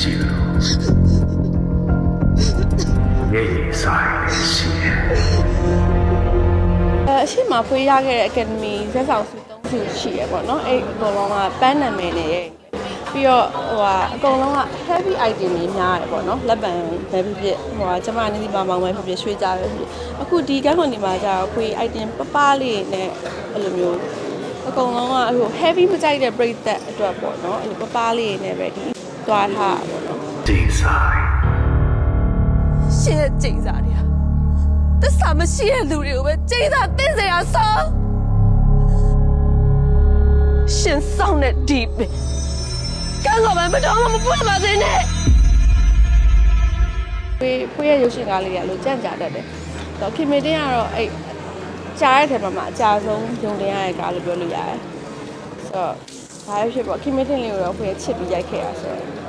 ရှိတယ်မျက်ရည်စားရည်ရှိတယ်အရှိမဖွေးရခဲ့တဲ့ Academy ဇက်ဆောင်စု3စုရှိရပေါ့နော်အဲ့အကုန်လုံးကပန်းနာမည်နဲ့ပြီးတော့အကုန်လုံးက heavy item တွေများတယ်ပေါ့နော်လက်ပံပဲဖြစ်ဖြစ်ကျမနေဒီပါမောင်ပဲဖြစ်ဖြစ်ရွှေကြပဲဖြစ်အခုဒီကန်းခွန်ဒီမှာကျတော့ဖွေး item ပပလေးနဲ့အဲ့လိုမျိုးအကုန်လုံးကဟို heavy မကြိုက်တဲ့ break သက်အတွက်ပေါ့နော်အဲ့လိုပပလေးနဲ့ပဲဒီသွားထားပေါ့နော်ဒီဆိုင်ရှင်းကျိန်စားတယ်သစ္စာမရှိတဲ့လူတွေကိုပဲကျိန်စားသိစေရဆုံးရှင်ဆောင်တဲ့ဒီပဲကန်းကောမတော်မပွင့်ပါစေနဲ့ဖွေးရဲ့ရုပ်ရှင်ကားလေးကလို့ကြံ့ကြာတတ်တယ်တော့ခင်မေတင်းကတော့အဲ့ကြားရတဲ့ထဲမှာအကြာဆုံးယုံတင်ရတဲ့ကားလို့ပြောလို့ရတယ်ဆိုတော့ဘာဖြစ်ပေါ့ခင်မေတင်းလေးကိုတော့ဖွေးချစ်ပြီးရိုက်ခဲ့ရဆိုတော့